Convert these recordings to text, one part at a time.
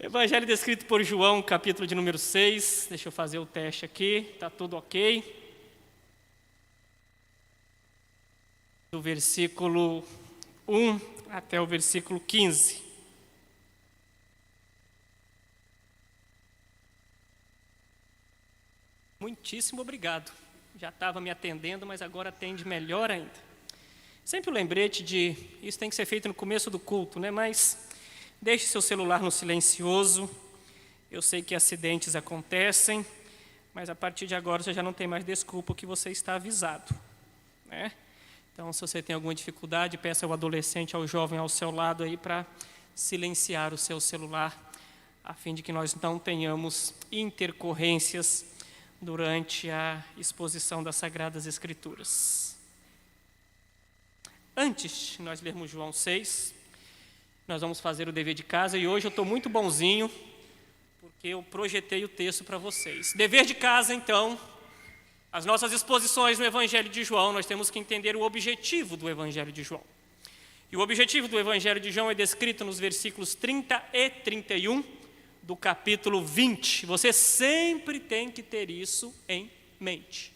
Evangelho descrito por João, capítulo de número 6. Deixa eu fazer o teste aqui, está tudo ok. Do versículo 1 até o versículo 15. Muitíssimo obrigado. Já estava me atendendo, mas agora atende melhor ainda. Sempre o lembrete de, isso tem que ser feito no começo do culto, né? Mas deixe seu celular no silencioso. Eu sei que acidentes acontecem, mas a partir de agora você já não tem mais desculpa que você está avisado, né? Então, se você tem alguma dificuldade, peça ao adolescente, ao jovem ao seu lado aí para silenciar o seu celular, a fim de que nós não tenhamos intercorrências durante a exposição das Sagradas Escrituras. Antes de nós lermos João 6, nós vamos fazer o dever de casa, e hoje eu estou muito bonzinho, porque eu projetei o texto para vocês. Dever de casa, então, as nossas exposições no Evangelho de João, nós temos que entender o objetivo do Evangelho de João. E o objetivo do Evangelho de João é descrito nos versículos 30 e 31 do capítulo 20. Você sempre tem que ter isso em mente.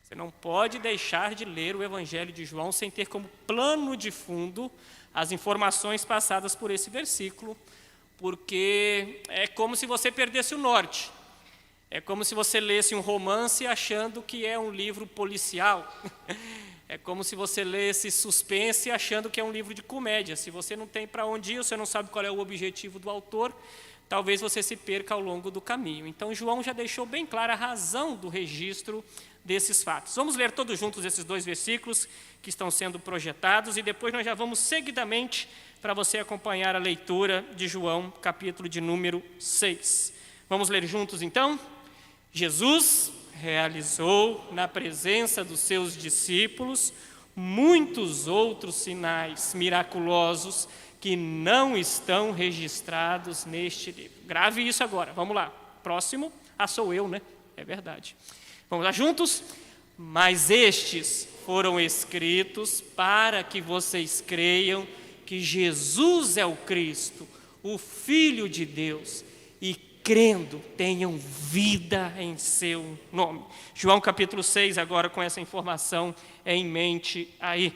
Você não pode deixar de ler o Evangelho de João sem ter como plano de fundo as informações passadas por esse versículo, porque é como se você perdesse o norte. É como se você lesse um romance achando que é um livro policial. É como se você lesse suspense achando que é um livro de comédia. Se você não tem para onde ir, você não sabe qual é o objetivo do autor, talvez você se perca ao longo do caminho. Então, João já deixou bem clara a razão do registro desses fatos. Vamos ler todos juntos esses dois versículos que estão sendo projetados e depois nós já vamos seguidamente para você acompanhar a leitura de João, capítulo de número 6. Vamos ler juntos, então? Jesus realizou na presença dos seus discípulos muitos outros sinais miraculosos que não estão registrados neste livro. Grave isso agora, vamos lá. Próximo, sou eu, né? É verdade. Vamos lá juntos? Mas estes foram escritos para que vocês creiam que Jesus é o Cristo, o Filho de Deus, e crendo tenham vida em seu nome. João capítulo 6, agora com essa informação em mente aí.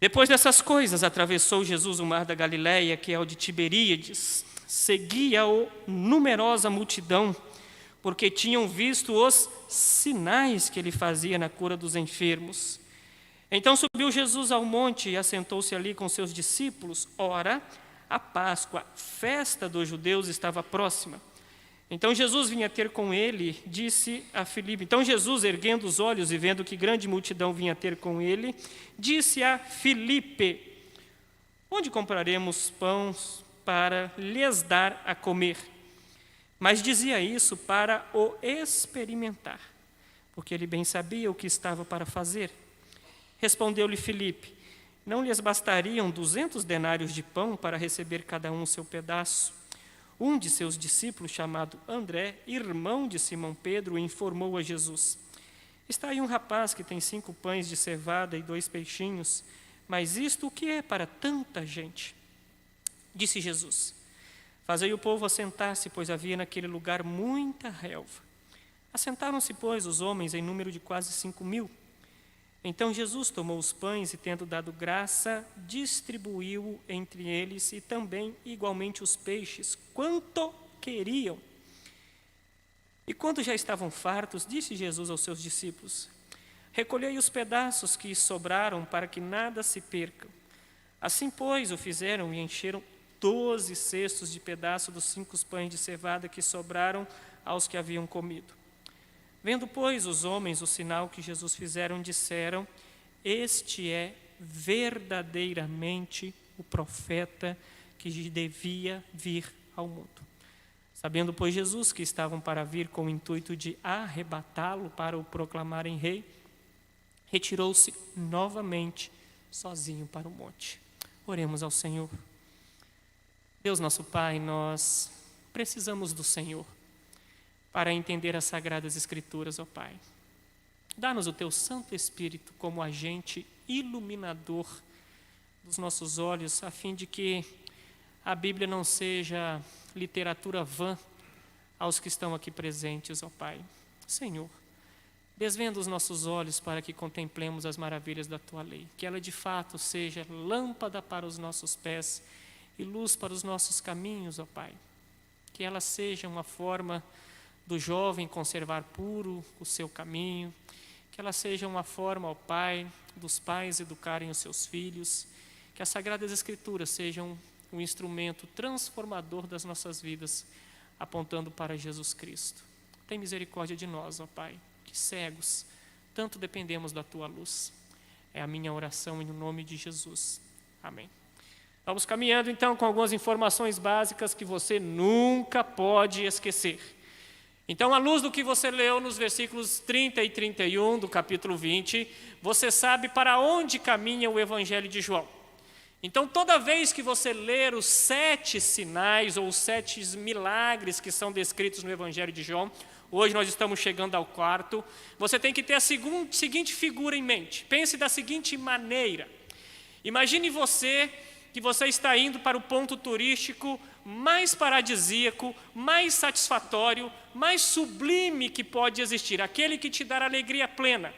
Depois dessas coisas, atravessou Jesus o mar da Galileia, que é o de Tiberíades. Seguia-o numerosa multidão, porque tinham visto os sinais que ele fazia na cura dos enfermos. Então subiu Jesus ao monte e assentou-se ali com seus discípulos. Ora, a Páscoa, festa dos judeus, estava próxima. Então Jesus vinha ter com ele, disse a Filipe. Então Jesus, erguendo os olhos e vendo que grande multidão vinha ter com ele, disse a Filipe: onde compraremos pães para lhes dar a comer? Mas dizia isso para o experimentar, porque ele bem sabia o que estava para fazer. Respondeu-lhe Filipe: não lhes bastariam 200 denários de pão para receber cada um o seu pedaço? Um de seus discípulos, chamado André, irmão de Simão Pedro, informou a Jesus: está aí um rapaz que tem 5 pães de cevada e 2 peixinhos, mas isto o que é para tanta gente? Disse Jesus: fazei o povo assentar-se, pois havia naquele lugar muita relva. Assentaram-se, pois, os homens em número de quase 5.000. Então Jesus tomou os pães e, tendo dado graça, distribuiu entre eles e também igualmente os peixes, quanto queriam. E quando já estavam fartos, disse Jesus aos seus discípulos: recolhei os pedaços que sobraram para que nada se perca. Assim, pois, o fizeram e encheram 12 cestos de pedaço dos 5 pães de cevada que sobraram aos que haviam comido. Vendo, pois, os homens o sinal que Jesus fizeram, disseram: este é verdadeiramente o profeta que devia vir ao mundo. Sabendo, pois, Jesus que estavam para vir com o intuito de arrebatá-lo para o proclamarem rei, retirou-se novamente sozinho para o monte. Oremos ao Senhor. Deus nosso Pai, nós precisamos do Senhor para entender as Sagradas Escrituras, ó Pai. Dá-nos o Teu Santo Espírito como agente iluminador dos nossos olhos, a fim de que a Bíblia não seja literatura vã aos que estão aqui presentes, ó Pai. Senhor, desvenda os nossos olhos para que contemplemos as maravilhas da Tua lei, que ela de fato seja lâmpada para os nossos pés e luz para os nossos caminhos, ó Pai. Que ela seja uma forma do jovem conservar puro o seu caminho, que ela seja uma forma, ó Pai, dos pais educarem os seus filhos, que as Sagradas Escrituras sejam um instrumento transformador das nossas vidas, apontando para Jesus Cristo. Tem misericórdia de nós, ó Pai, que cegos, tanto dependemos da Tua luz. É a minha oração em nome de Jesus. Amém. Vamos caminhando então com algumas informações básicas que você nunca pode esquecer. Então, à luz do que você leu nos versículos 30 e 31 do capítulo 20, você sabe para onde caminha o Evangelho de João. Então, toda vez que você ler os 7 sinais ou os 7 milagres que são descritos no Evangelho de João, hoje nós estamos chegando ao 4º, você tem que ter a seguinte figura em mente. Pense da seguinte maneira. Imagine que você está indo para o ponto turístico mais paradisíaco, mais satisfatório, mais sublime que pode existir, aquele que te dá alegria plena.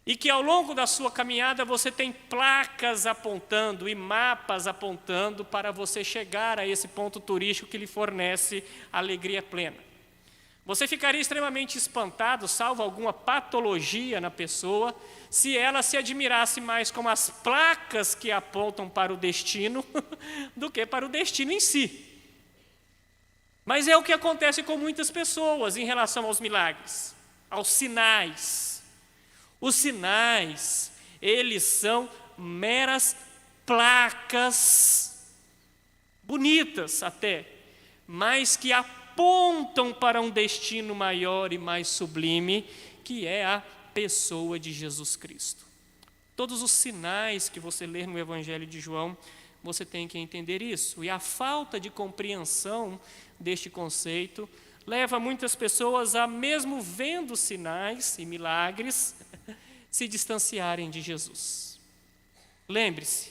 E que ao longo da sua caminhada você tem placas apontando e mapas apontando para você chegar a esse ponto turístico que lhe fornece alegria plena. Você ficaria extremamente espantado, salvo alguma patologia na pessoa, se ela se admirasse mais com as placas que apontam para o destino do que para o destino em si. Mas é o que acontece com muitas pessoas em relação aos milagres, aos sinais. Os sinais, eles são meras placas, bonitas até, mas que apontam para um destino maior e mais sublime, que é a pessoa de Jesus Cristo. Todos os sinais que você lê no Evangelho de João, você tem que entender isso. E a falta de compreensão deste conceito leva muitas pessoas a, mesmo vendo sinais e milagres, se distanciarem de Jesus. Lembre-se,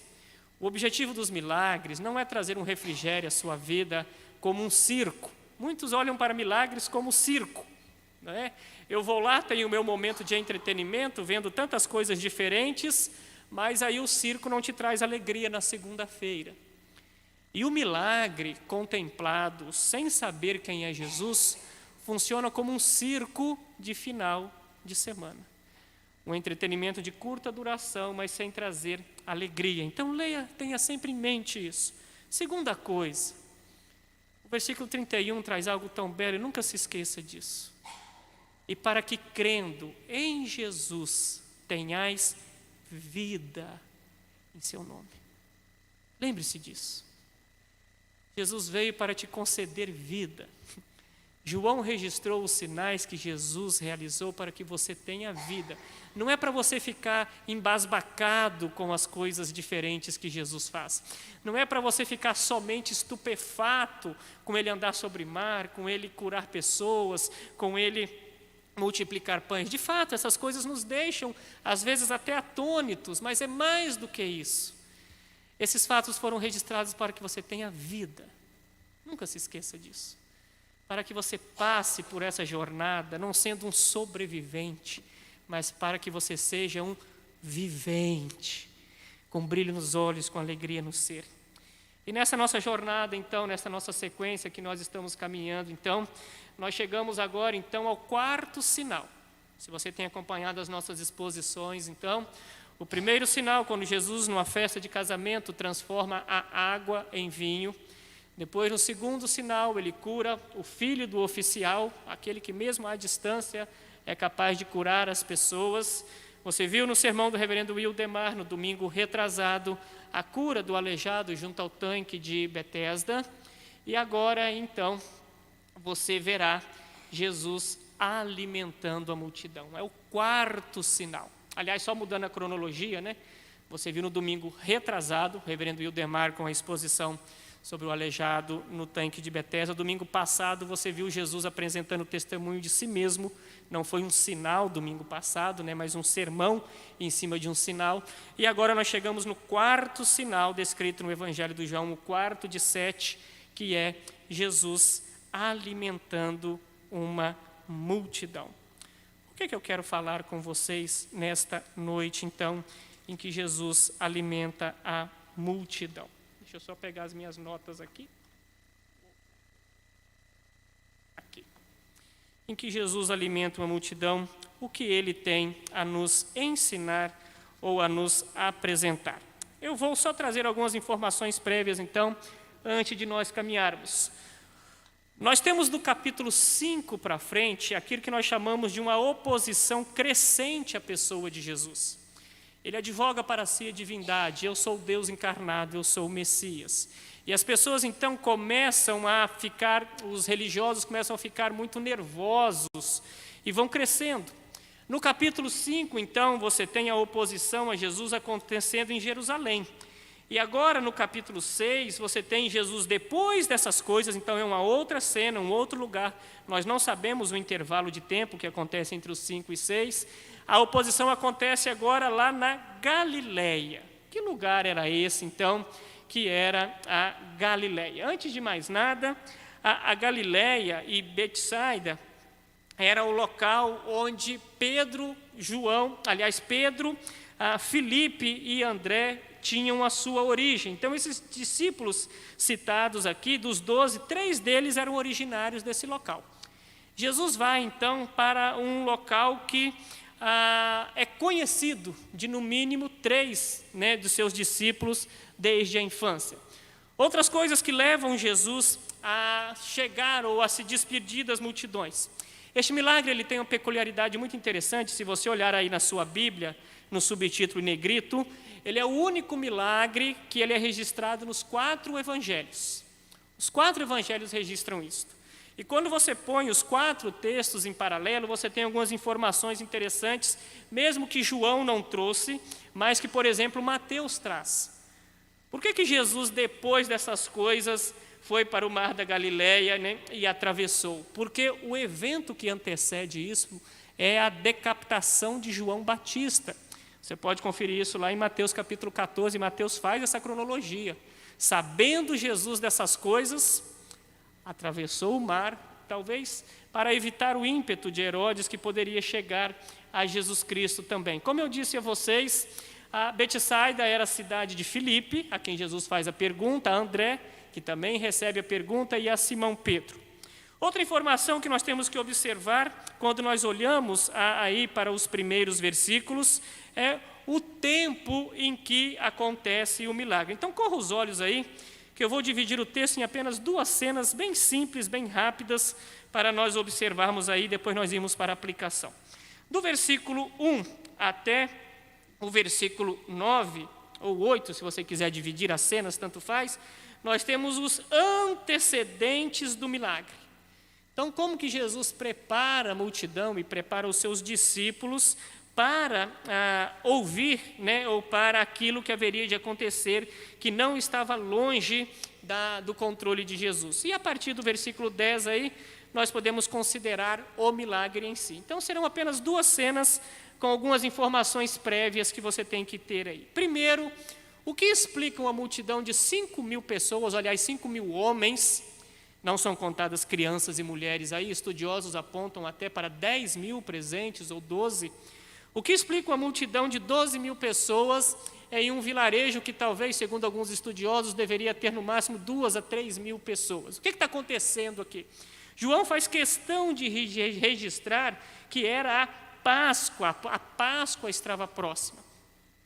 o objetivo dos milagres não é trazer um refrigério à sua vida como um circo. Muitos olham para milagres como circo, não é? Eu vou lá, tenho o meu momento de entretenimento, vendo tantas coisas diferentes, mas aí o circo não te traz alegria na segunda-feira. E o milagre contemplado, sem saber quem é Jesus, funciona como um circo de final de semana. Um entretenimento de curta duração, mas sem trazer alegria. Então tenha sempre em mente isso. Segunda coisa, o versículo 31 traz algo tão belo, e nunca se esqueça disso. E para que crendo em Jesus tenhais vida em seu nome. Lembre-se disso. Jesus veio para te conceder vida. João registrou os sinais que Jesus realizou para que você tenha vida. Não é para você ficar embasbacado com as coisas diferentes que Jesus faz. Não é para você ficar somente estupefato com ele andar sobre mar, com ele curar pessoas, com ele multiplicar pães. De fato, essas coisas nos deixam, às vezes, até atônitos, mas é mais do que isso. Esses fatos foram registrados para que você tenha vida. Nunca se esqueça disso. Para que você passe por essa jornada, não sendo um sobrevivente, mas para que você seja um vivente, com brilho nos olhos, com alegria no ser. E nessa nossa jornada, então, nessa nossa sequência que nós estamos caminhando, então, nós chegamos agora, então, ao 4º sinal. Se você tem acompanhado as nossas exposições, então, o primeiro sinal, quando Jesus, numa festa de casamento, transforma a água em vinho. Depois, no segundo sinal, ele cura o filho do oficial, aquele que mesmo à distância é capaz de curar as pessoas. Você viu no sermão do reverendo Wildemar, no domingo retrasado, a cura do aleijado junto ao tanque de Betesda. E agora, então, você verá Jesus alimentando a multidão. É o 4º sinal. Aliás, só mudando a cronologia, né? Você viu no domingo retrasado, o reverendo Wildemar com a exposição sobre o aleijado no tanque de Betesda. Domingo passado você viu Jesus apresentando o testemunho de si mesmo. Não foi um sinal domingo passado, né, mas um sermão em cima de um sinal. E agora nós chegamos no quarto sinal descrito no Evangelho de João, o quarto de 7, que é Jesus alimentando uma multidão. O que eu quero falar com vocês nesta noite, então, em que Jesus alimenta a multidão? Deixa eu só pegar as minhas notas aqui. Em que Jesus alimenta uma multidão, o que ele tem a nos ensinar ou a nos apresentar. Eu vou só trazer algumas informações prévias, então, antes de nós caminharmos. Nós temos do capítulo 5 para frente aquilo que nós chamamos de uma oposição crescente à pessoa de Jesus. Ele advoga para si a divindade: eu sou Deus encarnado, eu sou o Messias. E as pessoas então começam a ficar, os religiosos começam a ficar muito nervosos e vão crescendo. No capítulo 5, então, você tem a oposição a Jesus acontecendo em Jerusalém. E agora, no capítulo 6, você tem Jesus depois dessas coisas, então é uma outra cena, um outro lugar. Nós não sabemos o intervalo de tempo que acontece entre os 5 e 6. A oposição acontece agora lá na Galileia. Que lugar era esse, então, que era a Galileia? Antes de mais nada, a Galileia e Betsaida era o local onde Pedro, Filipe e André tinham a sua origem. Então, esses discípulos citados aqui, dos 12, 3 deles eram originários desse local. Jesus vai, então, para um local que é conhecido de, no mínimo, 3 dos seus discípulos desde a infância. Outras coisas que levam Jesus a chegar ou a se despedir das multidões. Este milagre ele tem uma peculiaridade muito interessante. Se você olhar aí na sua Bíblia, no subtítulo em negrito, ele é o único milagre que ele é registrado nos 4 evangelhos. Os 4 evangelhos registram isto. E quando você põe os 4 textos em paralelo, você tem algumas informações interessantes, mesmo que João não trouxe, mas que, por exemplo, Mateus traz. Por que Jesus, depois dessas coisas, foi para o mar da Galileia, e atravessou? Porque o evento que antecede isso é a decapitação de João Batista. Você pode conferir isso lá em Mateus capítulo 14, Mateus faz essa cronologia. Sabendo Jesus dessas coisas, atravessou o mar, talvez para evitar o ímpeto de Herodes, que poderia chegar a Jesus Cristo também. Como eu disse a vocês, a Betsaida era a cidade de Filipe, a quem Jesus faz a pergunta, a André, que também recebe a pergunta, e a Simão Pedro. Outra informação que nós temos que observar, quando nós olhamos aí para os primeiros versículos, é o tempo em que acontece o milagre. Então, corra os olhos aí, que eu vou dividir o texto em apenas 2 cenas bem simples, bem rápidas, para nós observarmos aí, depois nós irmos para a aplicação. Do versículo 1 até o versículo 9, ou 8, se você quiser dividir as cenas, tanto faz, nós temos os antecedentes do milagre. Então, como que Jesus prepara a multidão e prepara os seus discípulos para ouvir, ou para aquilo que haveria de acontecer, que não estava longe do controle de Jesus. E a partir do versículo 10 aí, nós podemos considerar o milagre em si. Então, serão apenas 2 cenas com algumas informações prévias que você tem que ter aí. Primeiro, o que explica uma multidão de 5.000 pessoas, aliás, 5.000 homens, não são contadas crianças e mulheres aí, estudiosos apontam até para 10.000 presentes ou 12. O que explica uma multidão de 12.000 pessoas em um vilarejo que talvez, segundo alguns estudiosos, deveria ter no máximo 2.000 a 3.000 pessoas. O que está acontecendo aqui? João faz questão de registrar que era a Páscoa estava próxima.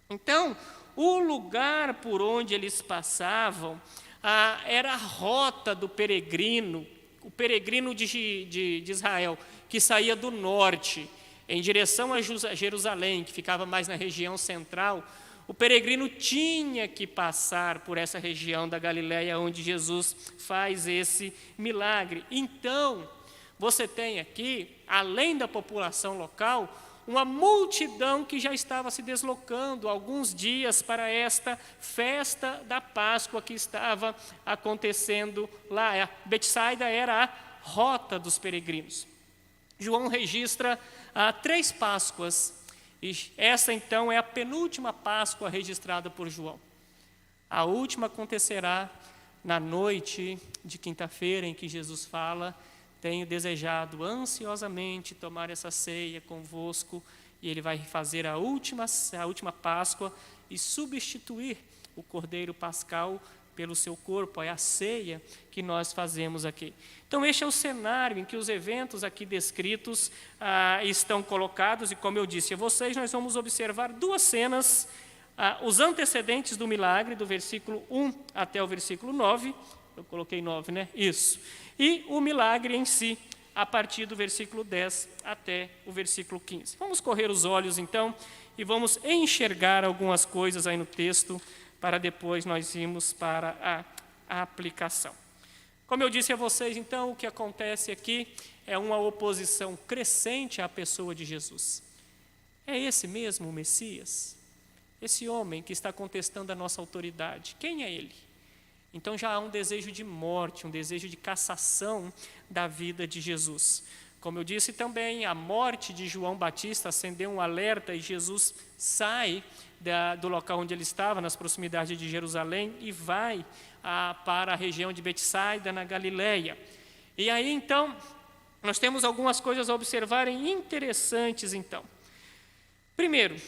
Então, o lugar por onde eles passavam era a rota do peregrino, o peregrino de Israel, que saía do norte, em direção a Jerusalém, que ficava mais na região central. O peregrino tinha que passar por essa região da Galileia, onde Jesus faz esse milagre. Então, você tem aqui, além da população local, uma multidão que já estava se deslocando alguns dias para esta festa da Páscoa que estava acontecendo lá. Betsaida era a rota dos peregrinos. João registra 3 Páscoas, e essa então é a penúltima Páscoa registrada por João. A última acontecerá na noite de quinta-feira, em que Jesus fala: tenho desejado ansiosamente tomar essa ceia convosco, e ele vai fazer a última Páscoa e substituir o Cordeiro Pascal pelo seu corpo. É a ceia que nós fazemos aqui. Então, este é o cenário em que os eventos aqui descritos estão colocados, e como eu disse a vocês, nós vamos observar 2 cenas, os antecedentes do milagre, do versículo 1 até o versículo 9, eu coloquei 9, né? Isso. E o milagre em si, a partir do versículo 10 até o versículo 15. Vamos correr os olhos, então, e vamos enxergar algumas coisas aí no texto, para depois nós irmos para a aplicação. Como eu disse a vocês, então, o que acontece aqui é uma oposição crescente à pessoa de Jesus. É esse mesmo o Messias? Esse homem que está contestando a nossa autoridade, quem é ele? Então já há um desejo de morte, um desejo de cassação da vida de Jesus. Como eu disse também, a morte de João Batista acendeu um alerta e Jesus sai do local onde ele estava, nas proximidades de Jerusalém, e vai para a região de Betsaida, na Galileia. E aí, então, nós temos algumas coisas a observarem interessantes, então. Primeiro,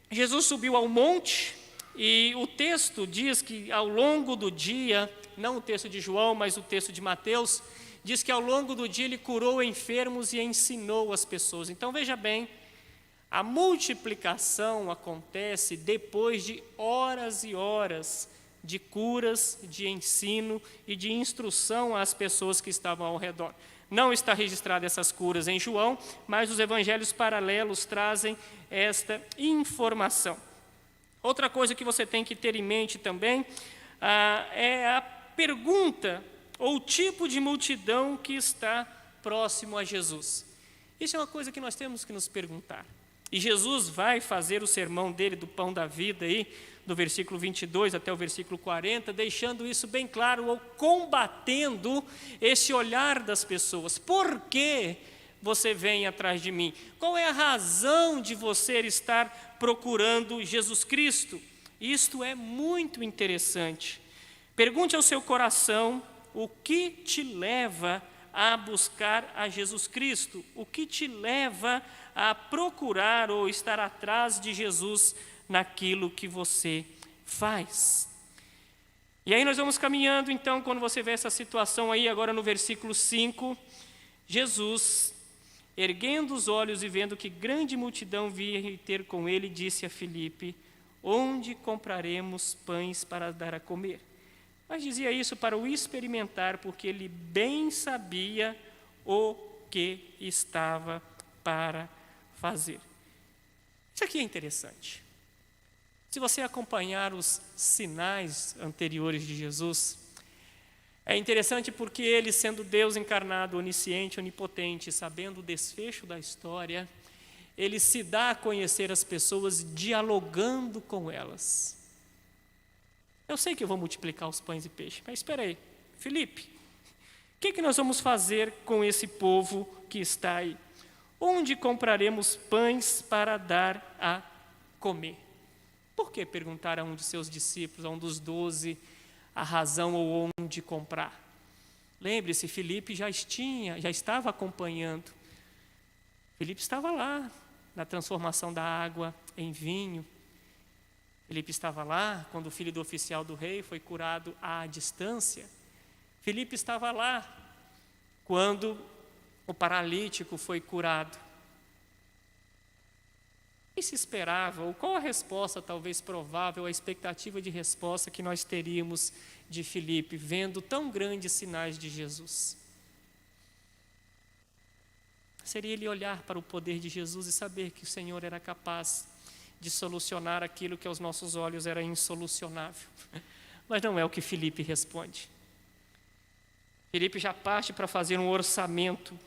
Jesus subiu ao monte, e o texto diz que ao longo do dia, não o texto de João, mas o texto de Mateus, diz que ao longo do dia ele curou enfermos e ensinou as pessoas. Então, veja bem, a multiplicação acontece depois de horas e horas de curas, de ensino e de instrução às pessoas que estavam ao redor. Não está registrada essas curas em João, mas os evangelhos paralelos trazem esta informação. Outra coisa que você tem que ter em mente também é a pergunta ou o tipo de multidão que está próximo a Jesus. Isso é uma coisa que nós temos que nos perguntar. E Jesus vai fazer o sermão dele do pão da vida, aí, do versículo 22 até o versículo 40, deixando isso bem claro, ou combatendo esse olhar das pessoas. Por que você vem atrás de mim? Qual é a razão de você estar procurando Jesus Cristo? Isto é muito interessante. Pergunte ao seu coração o que te leva a buscar a Jesus Cristo, o que te leva a procurar ou estar atrás de Jesus naquilo que você faz. E aí nós vamos caminhando, então, quando você vê essa situação aí, agora no versículo 5, Jesus, erguendo os olhos e vendo que grande multidão vinha ter com ele, disse a Filipe: onde compraremos pães para dar a comer? Mas dizia isso para o experimentar, porque ele bem sabia o que estava para fazer. Isso aqui é interessante. Se você acompanhar os sinais anteriores de Jesus, é interessante porque ele, sendo Deus encarnado, onisciente, onipotente, sabendo o desfecho da história, ele se dá a conhecer as pessoas dialogando com elas. Eu sei que eu vou multiplicar os pães e peixes, mas espera aí, Filipe, o que nós vamos fazer com esse povo que está aí? Onde compraremos pães para dar a comer? Por que perguntar a um de seus discípulos, a um dos 12, a razão ou onde comprar? Lembre-se, Filipe já estava acompanhando. Filipe estava lá, na transformação da água em vinho. Filipe estava lá quando o filho do oficial do rei foi curado à distância. Filipe estava lá quando o paralítico foi curado. O que se esperava, ou qual a resposta talvez provável, a expectativa de resposta que nós teríamos de Filipe, vendo tão grandes sinais de Jesus? Seria ele olhar para o poder de Jesus e saber que o Senhor era capaz de solucionar aquilo que aos nossos olhos era insolucionável. Mas não é o que Filipe responde. Filipe já parte para fazer um orçamento.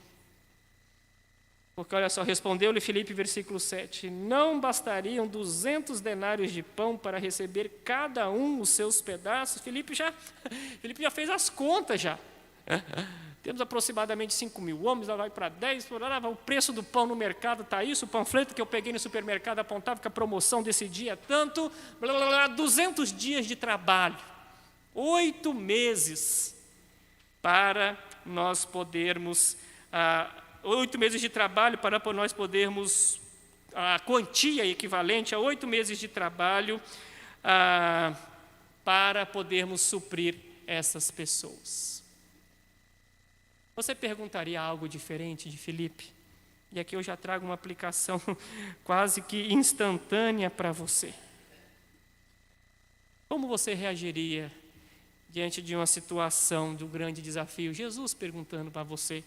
Porque olha só, respondeu-lhe Filipe, versículo 7, não bastariam 200 denários de pão para receber cada um os seus pedaços? Filipe já fez as contas já. Temos aproximadamente 5.000 homens, lá vai para 10, o preço do pão no mercado está isso, o panfleto que eu peguei no supermercado apontava que a promoção desse dia é tanto, 200 dias de trabalho, 8 meses para nós podermos, 8 meses de trabalho para nós podermos, a quantia equivalente a 8 meses de trabalho para podermos suprir essas pessoas. Você perguntaria algo diferente de Filipe? E aqui eu já trago uma aplicação quase que instantânea para você. Como você reagiria diante de uma situação, de um grande desafio? Jesus perguntando para você,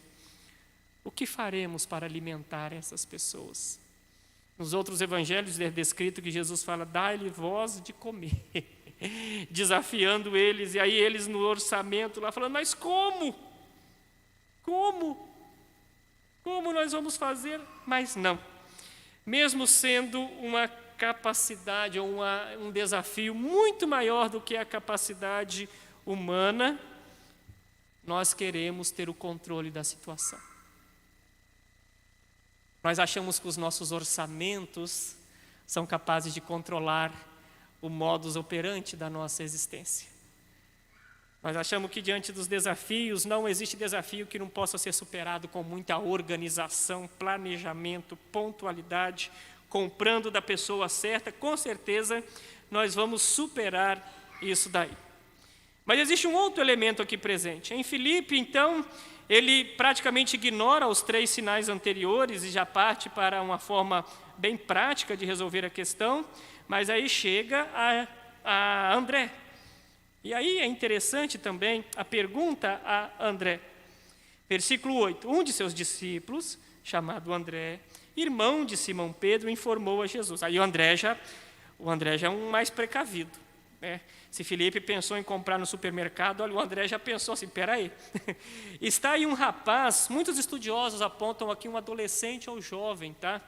o que faremos para alimentar essas pessoas? Nos outros evangelhos é descrito que Jesus fala, dai-lhe voz de comer, desafiando eles, e aí eles no orçamento lá falando, mas como? Como nós vamos fazer? Mas não. Mesmo sendo uma capacidade ou um desafio muito maior do que a capacidade humana, nós queremos ter o controle da situação. Nós achamos que os nossos orçamentos são capazes de controlar o modus operandi da nossa existência. Nós achamos que diante dos desafios, não existe desafio que não possa ser superado com muita organização, planejamento, pontualidade, comprando da pessoa certa, com certeza nós vamos superar isso daí. Mas existe um outro elemento aqui presente. Em Filipe, então, ele praticamente ignora os 3 sinais anteriores e já parte para uma forma bem prática de resolver a questão, mas aí chega a André. E aí é interessante também a pergunta a André. Versículo 8. Um de seus discípulos, chamado André, irmão de Simão Pedro, informou a Jesus. Aí o André já é um mais precavido, né? Se Filipe pensou em comprar no supermercado, olha, o André já pensou assim, peraí. Está aí um rapaz, muitos estudiosos apontam aqui um adolescente ou jovem, tá?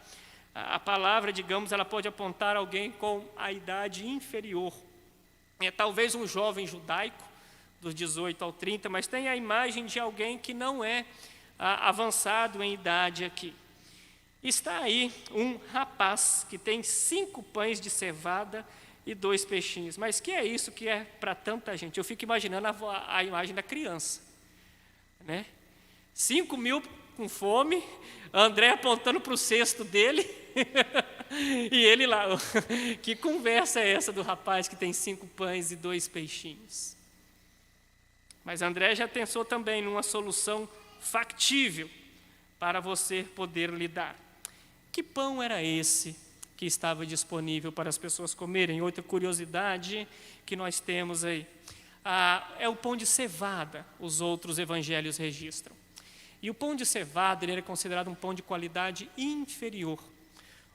A palavra, digamos, ela pode apontar alguém com a idade inferior. É talvez um jovem judaico, dos 18 ao 30, mas tem a imagem de alguém que não é avançado em idade aqui. Está aí um rapaz que tem 5 pães de cevada e 2 peixinhos. Mas que é isso que é para tanta gente? Eu fico imaginando a imagem da criança, né? 5.000 com fome, André apontando para o cesto dele, e ele lá. Que conversa é essa do rapaz que tem 5 pães e 2 peixinhos? Mas André já pensou também numa solução factível para você poder lidar. Que pão era esse que estava disponível para as pessoas comerem? Outra curiosidade que nós temos aí. É o pão de cevada, os outros evangelhos registram. E o pão de cevada ele era considerado um pão de qualidade inferior.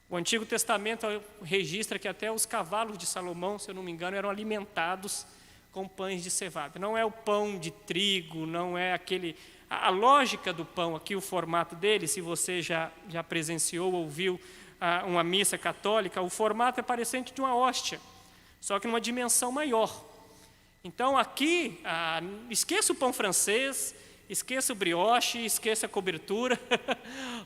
O Antigo Testamento registra que até os cavalos de Salomão, se eu não me engano, eram alimentados com pães de cevada. Não é o pão de trigo, não é aquele... A lógica do pão aqui, o formato dele, se você já presenciou ou viu uma missa católica, o formato é parecente de uma hóstia, só que numa dimensão maior. Então aqui, esqueça o pão francês, esqueça o brioche, esqueça a cobertura,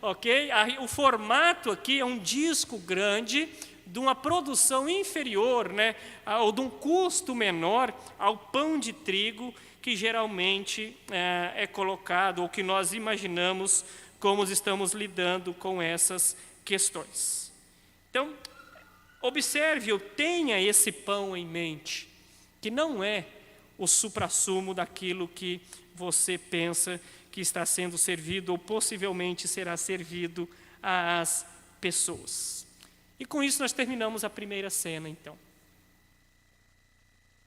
ok? O formato aqui é um disco grande de uma produção inferior, né? Ou de um custo menor ao pão de trigo que geralmente é colocado, ou que nós imaginamos como estamos lidando com essas questões. Então, observe, tenha esse pão em mente, que não é o suprassumo daquilo que você pensa que está sendo servido ou possivelmente será servido às pessoas. E com isso nós terminamos a primeira cena, então.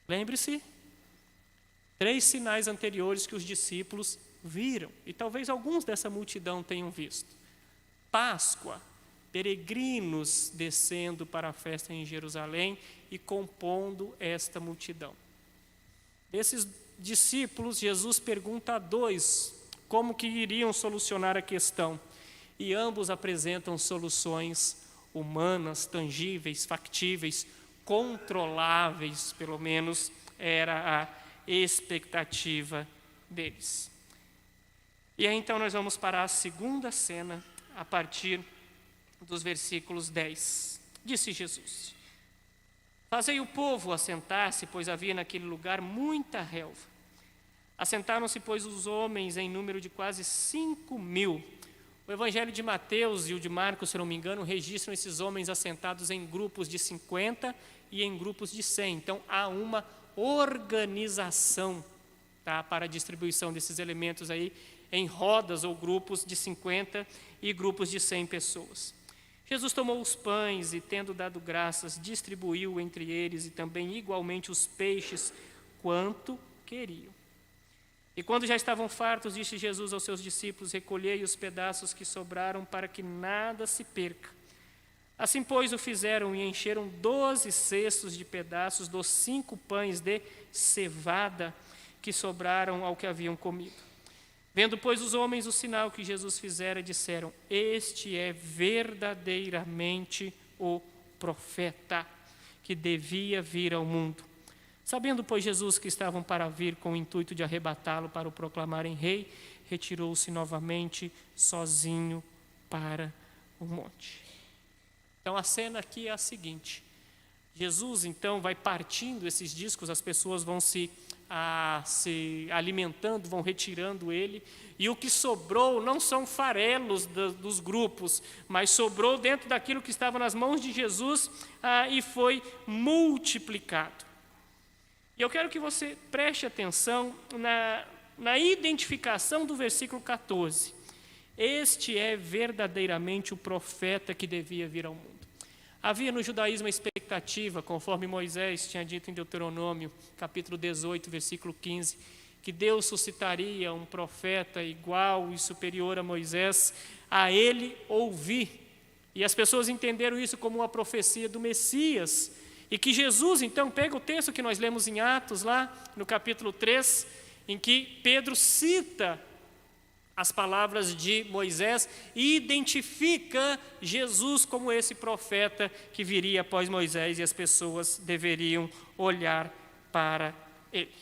Lembre-se, 3 sinais anteriores que os discípulos viram, e talvez alguns dessa multidão tenham visto. Páscoa, peregrinos descendo para a festa em Jerusalém e compondo esta multidão. Esses discípulos, Jesus pergunta a 2 como que iriam solucionar a questão. e ambos apresentam soluções humanas, tangíveis, factíveis, controláveis, pelo menos era a expectativa deles. E aí então nós vamos para a segunda cena, a partir dos versículos 10. Disse Jesus: fazei o povo assentar-se, pois havia naquele lugar muita relva. Assentaram-se, pois, os homens em número de quase 5.000. O Evangelho de Mateus e o de Marcos, se não me engano, registram esses homens assentados em grupos de 50 e em grupos de 100. Então, há uma organização, tá, para a distribuição desses elementos aí em rodas ou grupos de 50 e grupos de 100 pessoas. Jesus tomou os pães e, tendo dado graças, distribuiu entre eles e também igualmente os peixes, quanto queriam. E quando já estavam fartos, disse Jesus aos seus discípulos: recolhei os pedaços que sobraram para que nada se perca. Assim, pois, o fizeram e encheram 12 cestos de pedaços dos 5 pães de cevada que sobraram ao que haviam comido. Vendo, pois, os homens o sinal que Jesus fizera, disseram: este é verdadeiramente o profeta que devia vir ao mundo. Sabendo, pois, Jesus que estavam para vir com o intuito de arrebatá-lo para o proclamarem rei, retirou-se novamente sozinho para o monte. Então a cena aqui é a seguinte: Jesus então vai partindo esses discos, as pessoas vão se alimentando, vão retirando ele, e o que sobrou não são farelos dos grupos, mas sobrou dentro daquilo que estava nas mãos de Jesus e foi multiplicado. E eu quero que você preste atenção na identificação do versículo 14. Este é verdadeiramente o profeta que devia vir ao mundo. Havia no judaísmo a expectativa, conforme Moisés tinha dito em Deuteronômio, capítulo 18, versículo 15, que Deus suscitaria um profeta igual e superior a Moisés, a ele ouvir. E as pessoas entenderam isso como uma profecia do Messias. E que Jesus, então, pega o texto que nós lemos em Atos, lá no capítulo 3, em que Pedro cita as palavras de Moisés e identifica Jesus como esse profeta que viria após Moisés, e as pessoas deveriam olhar para ele.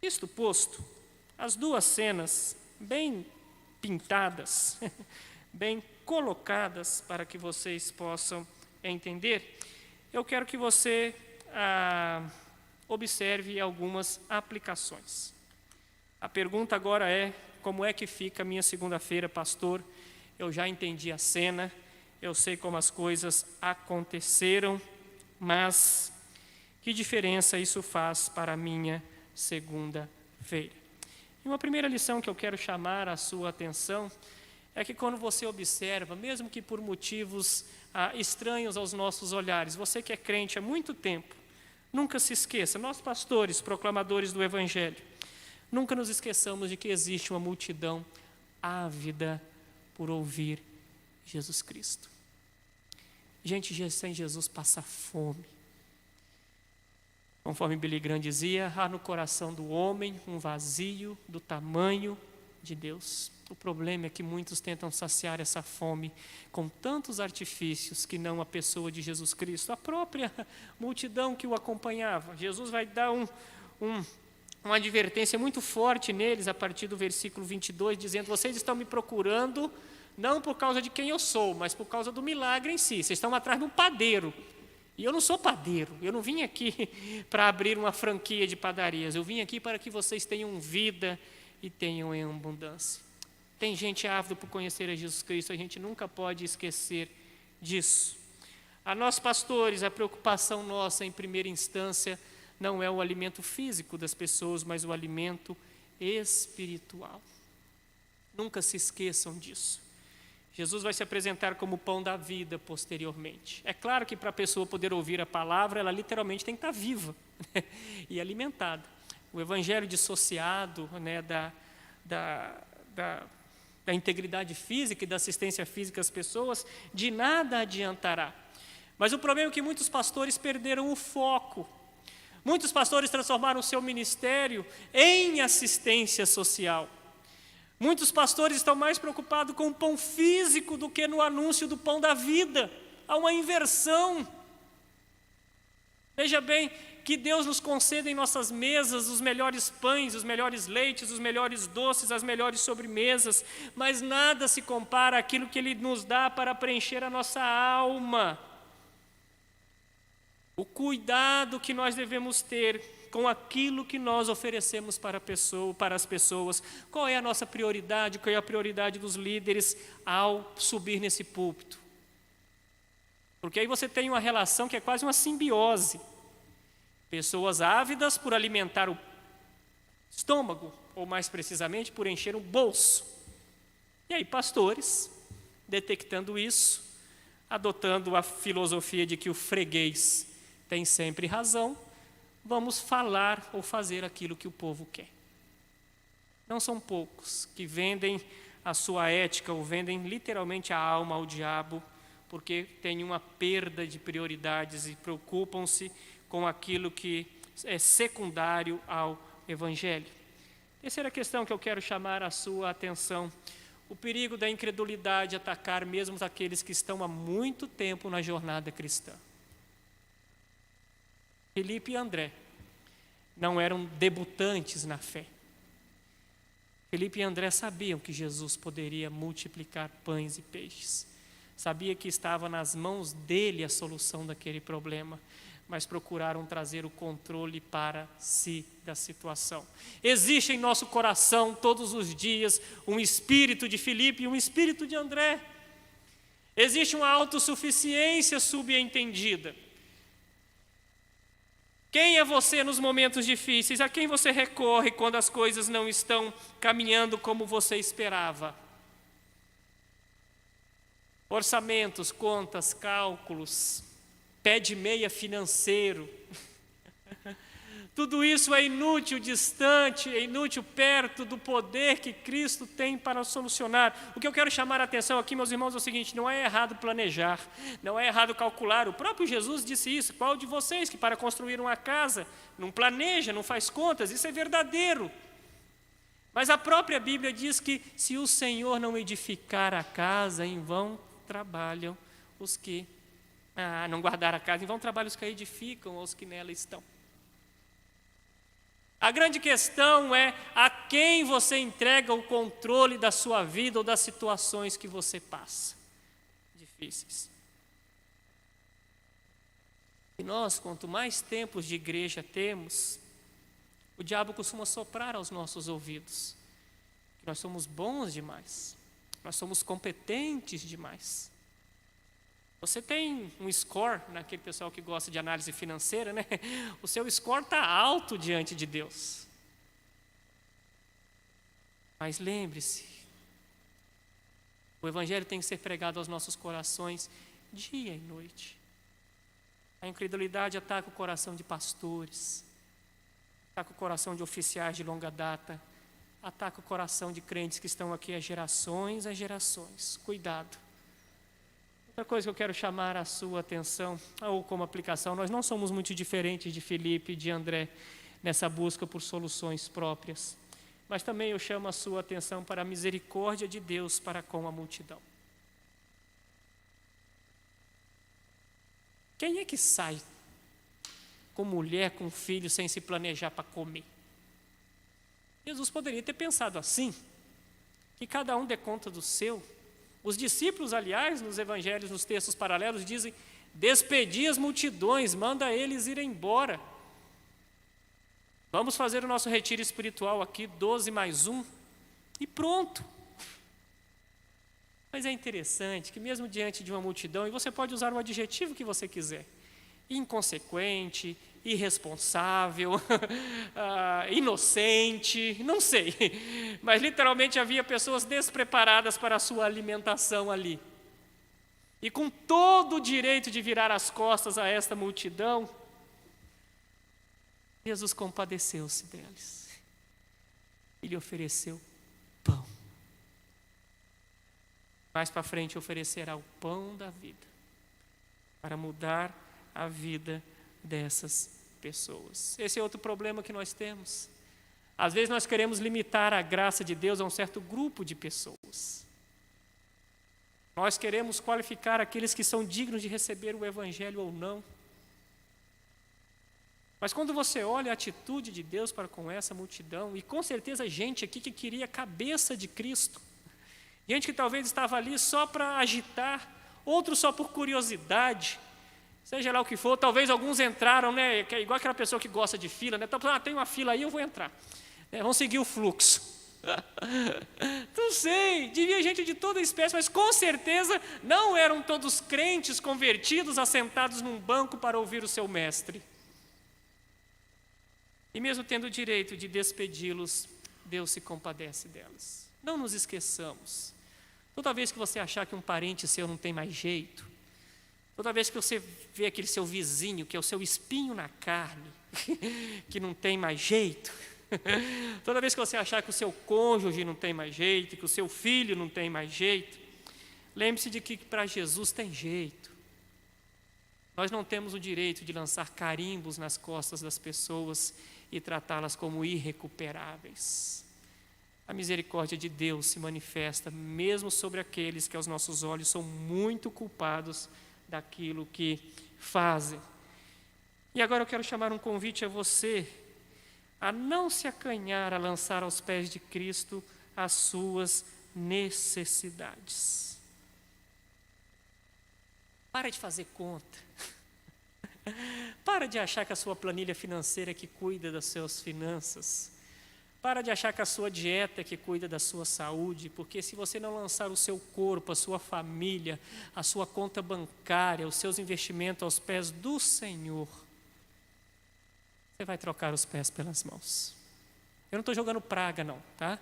Isto posto, as duas cenas bem pintadas, bem colocadas para que vocês possam entender, eu quero que você observe algumas aplicações. A pergunta agora é: como é que fica a minha segunda-feira, pastor? Eu já entendi a cena, eu sei como as coisas aconteceram, mas que diferença isso faz para a minha segunda-feira? E uma primeira lição que eu quero chamar a sua atenção é que quando você observa, mesmo que por motivos estranhos aos nossos olhares, você que é crente há muito tempo, nunca se esqueça, nós pastores, proclamadores do Evangelho, nunca nos esqueçamos de que existe uma multidão ávida por ouvir Jesus Cristo. Gente sem Jesus passa fome. Conforme Billy Graham dizia, há no coração do homem um vazio do tamanho de Deus. O problema é que muitos tentam saciar essa fome com tantos artifícios que não a pessoa de Jesus Cristo, a própria multidão que o acompanhava. Jesus vai dar uma advertência muito forte neles a partir do versículo 22, dizendo: vocês estão me procurando não por causa de quem eu sou, mas por causa do milagre em si. Vocês estão atrás de um padeiro. E eu não sou padeiro, eu não vim aqui para abrir uma franquia de padarias, eu vim aqui para que vocês tenham vida e tenham em abundância. Tem gente ávida por conhecer a Jesus Cristo, a gente nunca pode esquecer disso. A nós pastores, a preocupação nossa em primeira instância não é o alimento físico das pessoas, mas o alimento espiritual. Nunca se esqueçam disso. Jesus vai se apresentar como o pão da vida posteriormente. É claro que para a pessoa poder ouvir a palavra, ela literalmente tem que estar viva, né, e alimentada. O evangelho dissociado, né, da integridade física e da assistência física às pessoas, de nada adiantará. Mas o problema é que muitos pastores perderam o foco. Muitos pastores transformaram o seu ministério em assistência social. Muitos pastores estão mais preocupados com o pão físico do que no anúncio do pão da vida. Há uma inversão. Veja bem, que Deus nos conceda em nossas mesas os melhores pães, os melhores leites, os melhores doces, as melhores sobremesas, mas nada se compara àquilo que Ele nos dá para preencher a nossa alma. O cuidado que nós devemos ter com aquilo que nós oferecemos para as pessoas. Qual é a nossa prioridade? Qual é a prioridade dos líderes ao subir nesse púlpito? Porque aí você tem uma relação que é quase uma simbiose. Pessoas ávidas por alimentar o estômago, ou mais precisamente, por encher o bolso. E aí pastores, detectando isso, adotando a filosofia de que o freguês tem sempre razão, vamos falar ou fazer aquilo que o povo quer. Não são poucos que vendem a sua ética ou vendem literalmente a alma ao diabo, porque têm uma perda de prioridades e preocupam-se com aquilo que é secundário ao Evangelho. Terceira questão que eu quero chamar a sua atenção: o perigo da incredulidade atacar mesmo aqueles que estão há muito tempo na jornada cristã. Felipe e André não eram debutantes na fé. Felipe e André sabiam que Jesus poderia multiplicar pães e peixes. Sabia que estava nas mãos dele a solução daquele problema, mas procuraram trazer o controle para si da situação. Existe em nosso coração, todos os dias, um espírito de Felipe e um espírito de André. Existe uma autossuficiência subentendida. Quem é você nos momentos difíceis? A quem você recorre quando as coisas não estão caminhando como você esperava? Orçamentos, contas, cálculos, pé de meia financeiro. Tudo isso é inútil, distante, é inútil perto do poder que Cristo tem para solucionar. O que eu quero chamar a atenção aqui, meus irmãos, é o seguinte: não é errado planejar, não é errado calcular. O próprio Jesus disse isso. Qual de vocês que para construir uma casa não planeja, não faz contas? Isso é verdadeiro. Mas a própria Bíblia diz que se o Senhor não edificar a casa, em vão trabalham os que não guardar a casa, em vão trabalham os que a edificam ou os que nela estão. A grande questão é a quem você entrega o controle da sua vida ou das situações que você passa difíceis. E nós, quanto mais tempos de igreja temos, o diabo costuma soprar aos nossos ouvidos que nós somos bons demais, nós somos competentes demais. Você tem um score, naquele pessoal que gosta de análise financeira, né? O seu score está alto diante de Deus. Mas lembre-se, o Evangelho tem que ser pregado aos nossos corações dia e noite. A incredulidade ataca o coração de pastores, ataca o coração de oficiais de longa data, ataca o coração de crentes que estão aqui há gerações. Cuidado. Outra coisa que eu quero chamar a sua atenção, ou como aplicação: nós não somos muito diferentes de Felipe e de André nessa busca por soluções próprias, mas também eu chamo a sua atenção para a misericórdia de Deus para com a multidão. Quem é que sai com mulher, com filho, sem se planejar para comer? Jesus poderia ter pensado assim, que cada um dê conta do seu. Os discípulos, aliás, nos evangelhos, nos textos paralelos, dizem: despedi as multidões, manda eles ir embora. Vamos fazer o nosso retiro espiritual aqui, 12 mais 1, e pronto. Mas é interessante que mesmo diante de uma multidão, e você pode usar o adjetivo que você quiser, inconsequente, irresponsável, inocente, não sei, mas literalmente havia pessoas despreparadas para a sua alimentação ali. E com todo o direito de virar as costas a esta multidão, Jesus compadeceu-se deles. Ele ofereceu pão. Mais para frente oferecerá o pão da vida, para mudar a vida dessas pessoas. Esse é outro problema que nós temos. Às vezes nós queremos limitar a graça de Deus a um certo grupo de pessoas. Nós queremos qualificar aqueles que são dignos de receber o Evangelho ou não. Mas quando você olha a atitude de Deus para com essa multidão, e com certeza gente aqui que queria a cabeça de Cristo, gente que talvez estava ali só para agitar, outros só por curiosidade, seja lá o que for, talvez alguns entraram, né, que é igual aquela pessoa que gosta de fila, né, então, tem uma fila aí, eu vou entrar. Vamos seguir o fluxo. Não sei, devia gente de toda espécie, mas com certeza não eram todos crentes convertidos, assentados num banco para ouvir o seu mestre. E mesmo tendo o direito de despedi-los, Deus se compadece delas. Não nos esqueçamos. Toda vez que você achar que um parente seu não tem mais jeito, toda vez que você vê aquele seu vizinho, que é o seu espinho na carne, que não tem mais jeito, toda vez que você achar que o seu cônjuge não tem mais jeito, que o seu filho não tem mais jeito, lembre-se de que para Jesus tem jeito. Nós não temos o direito de lançar carimbos nas costas das pessoas e tratá-las como irrecuperáveis. A misericórdia de Deus se manifesta mesmo sobre aqueles que aos nossos olhos são muito culpados daquilo que fazem. E agora eu quero chamar um convite a você a não se acanhar a lançar aos pés de Cristo as suas necessidades. Para de fazer conta. Para de achar que a sua planilha financeira é que cuida das suas finanças. Para de achar que a sua dieta é que cuida da sua saúde, porque se você não lançar o seu corpo, a sua família, a sua conta bancária, os seus investimentos aos pés do Senhor, você vai trocar os pés pelas mãos. Eu não estou jogando praga não, tá?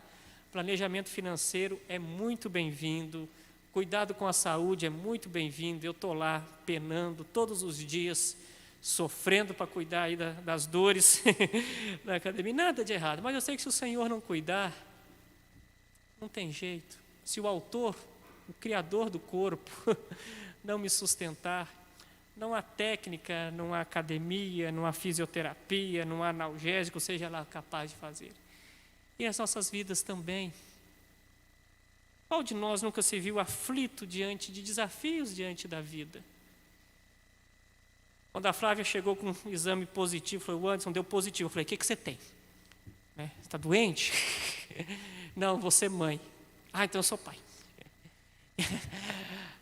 Planejamento financeiro é muito bem-vindo, cuidado com a saúde é muito bem-vindo, eu estou lá penando todos os dias, sofrendo para cuidar aí das dores da academia, nada de errado, mas eu sei que se o Senhor não cuidar, não tem jeito. Se o autor, o criador do corpo, não me sustentar, não há técnica, não há academia, não há fisioterapia, não há analgésico, seja lá capaz de fazer. E as nossas vidas também. Qual de nós nunca se viu aflito diante de desafios diante da vida? Quando a Flávia chegou com um exame positivo, falou, o Anderson deu positivo. Eu falei, o que você tem? Você está doente? Não, você é mãe. Ah, então eu sou pai.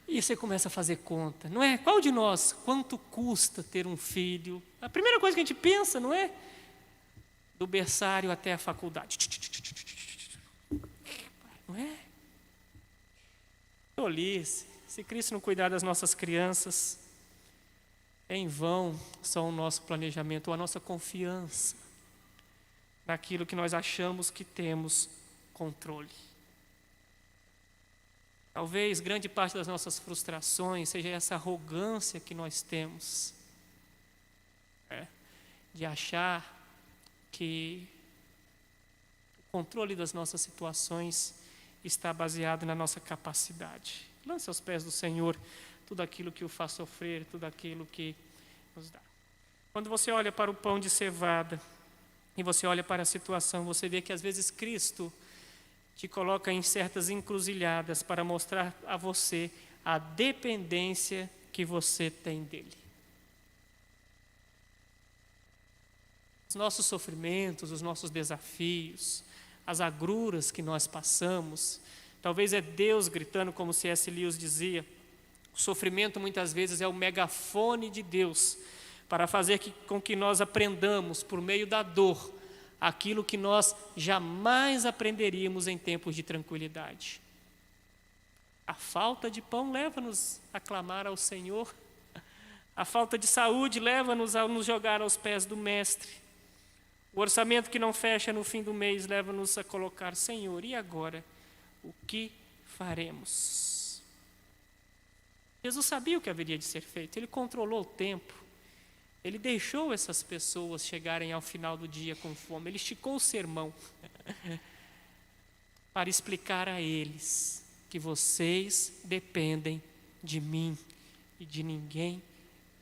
E você começa a fazer conta, não é? Qual de nós, quanto custa ter um filho? A primeira coisa que a gente pensa, não é? Do berçário até a faculdade. Não é? Tolice. Se Cristo não cuidar das nossas crianças, em vão só o nosso planejamento ou a nossa confiança naquilo que nós achamos que temos controle. Talvez grande parte das nossas frustrações seja essa arrogância que nós temos, de achar que o controle das nossas situações está baseado na nossa capacidade. Lance aos pés do Senhor tudo aquilo que o faz sofrer, tudo aquilo que nos dá. Quando você olha para o pão de cevada e você olha para a situação, você vê que às vezes Cristo te coloca em certas encruzilhadas para mostrar a você a dependência que você tem dele. Os nossos sofrimentos, os nossos desafios, as agruras que nós passamos, talvez é Deus gritando, como C.S. Lewis dizia. O sofrimento muitas vezes é o megafone de Deus para fazer com que nós aprendamos por meio da dor aquilo que nós jamais aprenderíamos em tempos de tranquilidade. A falta de pão leva-nos a clamar ao Senhor. A falta de saúde leva-nos a nos jogar aos pés do Mestre. O orçamento que não fecha no fim do mês leva-nos a colocar, Senhor, e agora? O que faremos? Jesus sabia o que haveria de ser feito. Ele controlou o tempo. Ele deixou essas pessoas chegarem ao final do dia com fome. Ele esticou o sermão para explicar a eles que vocês dependem de mim e de ninguém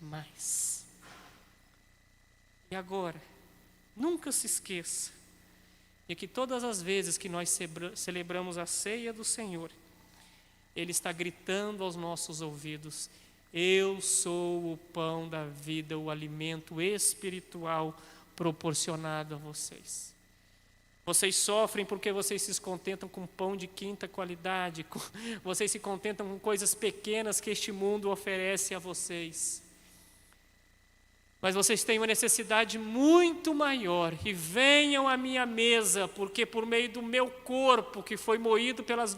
mais. E agora, nunca se esqueça E que todas as vezes que nós celebramos a ceia do Senhor, Ele está gritando aos nossos ouvidos: eu sou o pão da vida, o alimento espiritual proporcionado a vocês. Vocês sofrem porque vocês se contentam com pão de quinta qualidade, vocês se contentam com coisas pequenas que este mundo oferece a vocês. Mas vocês têm uma necessidade muito maior, e venham à minha mesa, porque por meio do meu corpo, que foi moído pelas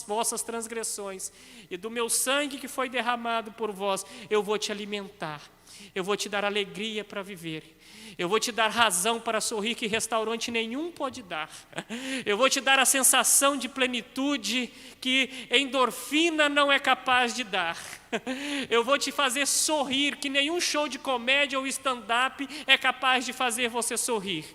vossas transgressões, e do meu sangue que foi derramado por vós, eu vou te alimentar, eu vou te dar alegria para viver, eu vou te dar razão para sorrir que restaurante nenhum pode dar, eu vou te dar a sensação de plenitude que endorfina não é capaz de dar, eu vou te fazer sorrir que nenhum show de comédia ou stand-up é capaz de fazer você sorrir.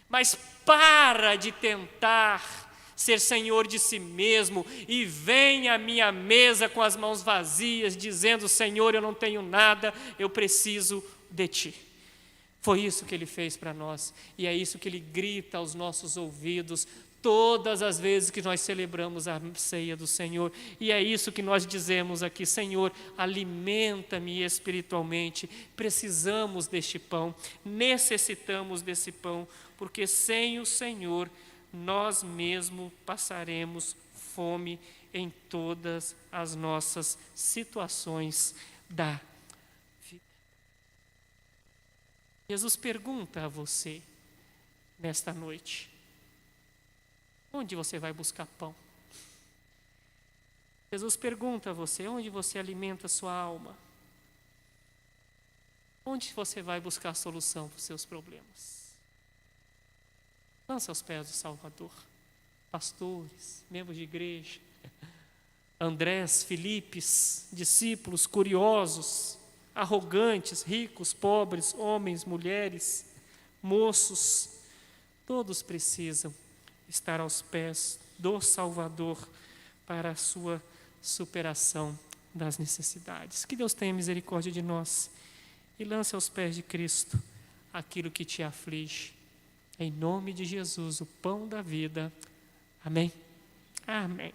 Mas para de tentar ser senhor de si mesmo e vem à minha mesa com as mãos vazias, dizendo: Senhor, eu não tenho nada, eu preciso de Ti. Foi isso que Ele fez para nós, e é isso que Ele grita aos nossos ouvidos todas as vezes que nós celebramos a ceia do Senhor, e é isso que nós dizemos aqui: Senhor, alimenta-me espiritualmente. Precisamos deste pão, necessitamos desse pão, porque sem o Senhor nós mesmos passaremos fome em todas as nossas situações da vida. Jesus pergunta a você nesta noite: onde você vai buscar pão? Jesus pergunta a você: onde você alimenta a sua alma? Onde você vai buscar solução para os seus problemas? Lança aos pés do Salvador. Pastores, membros de igreja, Andrés, Filipes, discípulos curiosos, arrogantes, ricos, pobres, homens, mulheres, moços, todos precisam estar aos pés do Salvador para a sua superação das necessidades. Que Deus tenha misericórdia de nós e lance aos pés de Cristo aquilo que te aflige. Em nome de Jesus, o pão da vida. Amém? Amém.